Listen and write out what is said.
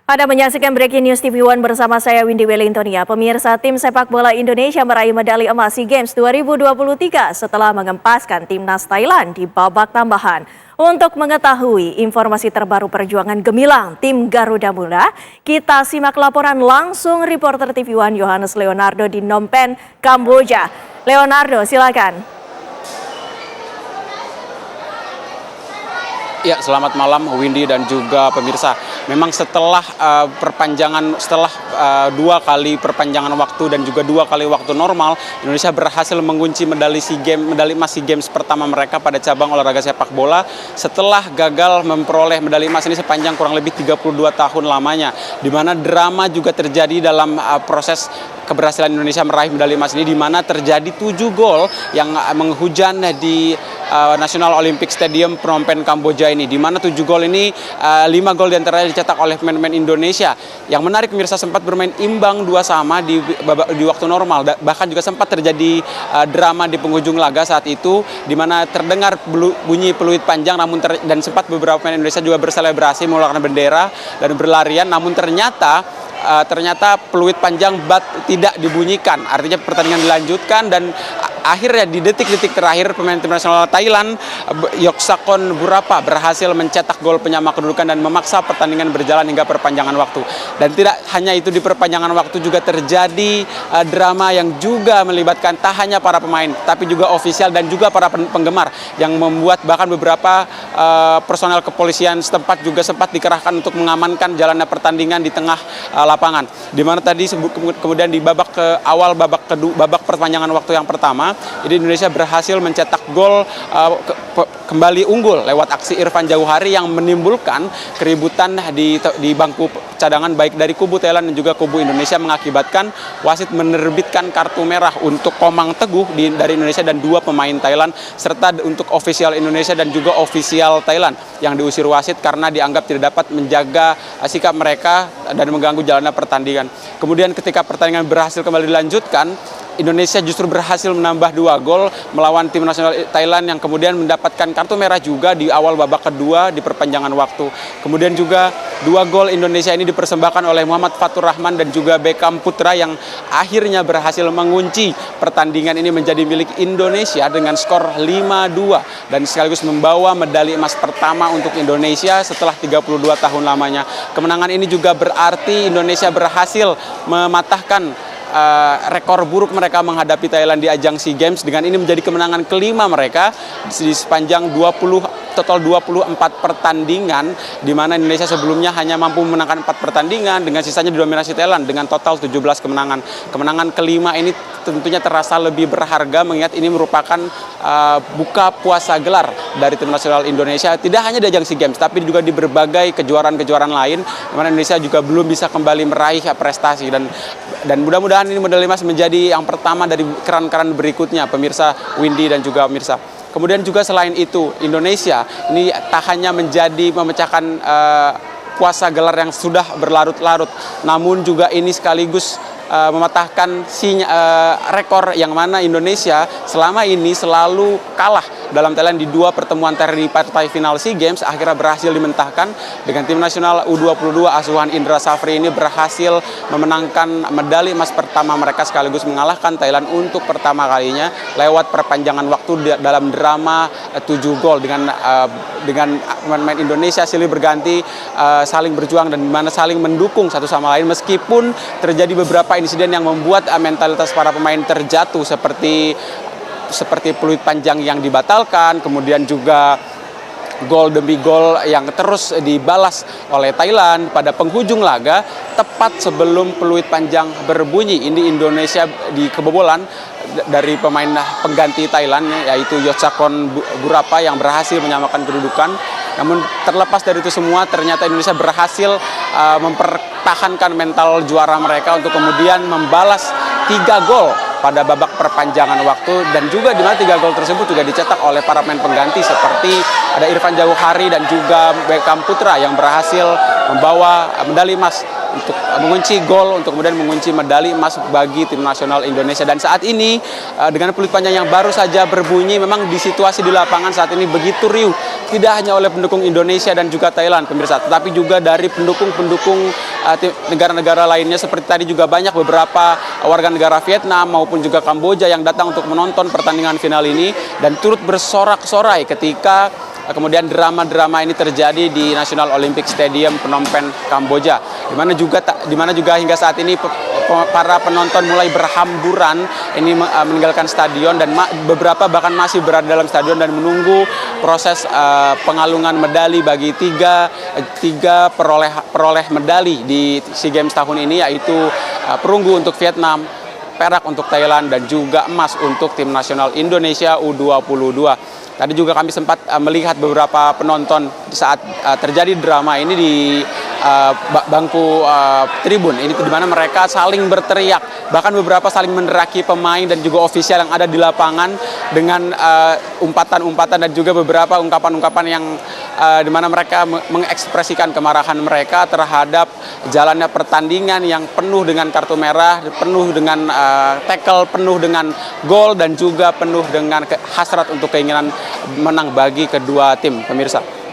Anda menyaksikan Breaking News TV One bersama saya Windy Wellingtonia. Pemirsa, tim sepak bola Indonesia meraih medali emas SEA Games 2023 setelah mengempaskan timnas Thailand di babak tambahan. Untuk mengetahui informasi terbaru perjuangan gemilang tim Garuda Muda, kita simak laporan langsung reporter TV One Yohanes Leonardo di Phnom Penh, Kamboja. Leonardo, silakan. Ya, selamat malam Windy dan juga pemirsa. Memang setelah dua kali perpanjangan waktu dan juga 2 kali waktu normal, Indonesia berhasil mengunci medali emas SEA Games pertama mereka pada cabang olahraga sepak bola setelah gagal memperoleh medali emas ini sepanjang kurang lebih 32 tahun lamanya, di mana drama juga terjadi dalam proses keberhasilan Indonesia meraih medali emas ini, di mana terjadi 7 gol yang menghujan di National Olympic Stadium Phnom Penh, Kamboja ini, di mana 7 gol ini 5 gol diantaranya dicetak oleh pemain-pemain Indonesia. Yang menarik, pemirsa, sempat bermain imbang 2-2 di waktu normal. Bahkan juga sempat terjadi drama di penghujung laga saat itu, di mana terdengar bunyi peluit panjang, dan sempat beberapa pemain Indonesia juga berselebrasi mengulurkan bendera dan berlarian, namun ternyata peluit panjang tidak dibunyikan. Artinya pertandingan dilanjutkan, dan akhirnya di detik-detik terakhir pemain tim nasional Thailand Yoksakon Burapa berhasil mencetak gol penyama kedudukan dan memaksa pertandingan berjalan hingga perpanjangan waktu. Dan tidak hanya itu, di perpanjangan waktu juga terjadi drama yang juga melibatkan tak hanya para pemain tapi juga ofisial dan juga para penggemar, yang membuat bahkan beberapa personel kepolisian setempat juga sempat dikerahkan untuk mengamankan jalannya pertandingan di tengah lapangan. Di mana tadi kemudian di babak perpanjangan waktu yang pertama, jadi Indonesia berhasil mencetak gol kembali unggul lewat aksi Irfan Jauhari yang menimbulkan keributan di bangku cadangan baik dari kubu Thailand dan juga kubu Indonesia, mengakibatkan wasit menerbitkan kartu merah untuk Komang Teguh dari Indonesia dan 2 pemain Thailand, serta untuk ofisial Indonesia dan juga ofisial Thailand yang diusir wasit karena dianggap tidak dapat menjaga sikap mereka dan mengganggu jalannya pertandingan. Kemudian ketika pertandingan berhasil kembali dilanjutkan, Indonesia justru berhasil menambah 2 gol melawan tim nasional Thailand yang kemudian mendapatkan kartu merah juga di awal babak kedua di perpanjangan waktu. Kemudian juga 2 gol Indonesia ini dipersembahkan oleh Muhammad Fatur Rahman dan juga Beckham Putra, yang akhirnya berhasil mengunci pertandingan ini menjadi milik Indonesia dengan skor 5-2 dan sekaligus membawa medali emas pertama untuk Indonesia setelah 32 tahun lamanya. Kemenangan ini juga berarti Indonesia berhasil mematahkan rekor buruk mereka menghadapi Thailand di ajang SEA Games. Dengan ini menjadi kemenangan kelima mereka di sepanjang total 24 pertandingan, di mana Indonesia sebelumnya hanya mampu memenangkan 4 pertandingan, dengan sisanya didominasi Thailand dengan total 17 kemenangan. Kemenangan kelima ini tentunya terasa lebih berharga, mengingat ini merupakan buka puasa gelar dari tim nasional Indonesia, tidak hanya di ajang SEA Games tapi juga di berbagai kejuaraan-kejuaraan lain, di mana Indonesia juga belum bisa kembali meraih prestasi, dan mudah-mudahan ini medali emas menjadi yang pertama dari keran-keran berikutnya, pemirsa Windy dan juga pemirsa. Kemudian juga selain itu, Indonesia ini tak hanya memecahkan puasa gelar yang sudah berlarut-larut, namun juga ini sekaligus mematahkan rekor yang mana Indonesia selama ini selalu kalah dalam Thailand di 2 pertemuan terakhir di partai final SEA Games, akhirnya berhasil dimentahkan dengan tim nasional U22 asuhan Indra Safri ini berhasil memenangkan medali emas pertama mereka, sekaligus mengalahkan Thailand untuk pertama kalinya lewat perpanjangan waktu dalam drama 7 gol, dengan pemain Indonesia silih berganti saling berjuang dan dimana saling mendukung satu sama lain, meskipun terjadi beberapa insiden yang membuat mentalitas para pemain terjatuh, seperti peluit panjang yang dibatalkan, kemudian juga gol demi gol yang terus dibalas oleh Thailand pada penghujung laga. Tepat sebelum peluit panjang berbunyi, ini Indonesia kebobolan dari pemain pengganti Thailand, yaitu Yoksakon Burapa, yang berhasil menyamakan kedudukan. Namun terlepas dari itu semua, ternyata Indonesia berhasil mempertahankan mental juara mereka untuk kemudian membalas 3 gol pada babak perpanjangan waktu, dan juga di mana 3 gol tersebut juga dicetak oleh para pemain pengganti seperti ada Irfan Jauhari dan juga Beckham Putra yang berhasil membawa medali emas untuk mengunci gol, untuk kemudian mengunci medali emas bagi tim nasional Indonesia. Dan saat ini dengan peluit panjang yang baru saja berbunyi, memang di situasi di lapangan saat ini begitu riuh, tidak hanya oleh pendukung Indonesia dan juga Thailand pemirsa, tetapi juga dari pendukung-pendukung negara-negara lainnya, seperti tadi juga banyak beberapa warga negara Vietnam maupun juga Kamboja yang datang untuk menonton pertandingan final ini dan turut bersorak-sorai ketika kemudian drama-drama ini terjadi di National Olympic Stadium Phnom Penh, Kamboja, di mana juga hingga saat ini para penonton mulai berhamburan ini meninggalkan stadion, dan beberapa bahkan masih berada dalam stadion dan menunggu proses pengalungan medali bagi tiga peroleh medali di SEA Games tahun ini, yaitu perunggu untuk Vietnam, perak untuk Thailand, dan juga emas untuk tim nasional Indonesia U22. Tadi juga kami sempat melihat beberapa penonton saat terjadi drama ini di bangku tribun ini, di mana mereka saling berteriak, bahkan beberapa saling meneraki pemain dan juga ofisial yang ada di lapangan dengan umpatan-umpatan dan juga beberapa ungkapan-ungkapan yang di mana mereka mengekspresikan kemarahan mereka terhadap jalannya pertandingan yang penuh dengan kartu merah, penuh dengan tackle, penuh dengan gol, dan juga penuh dengan hasrat untuk keinginan menang bagi kedua tim pemirsa.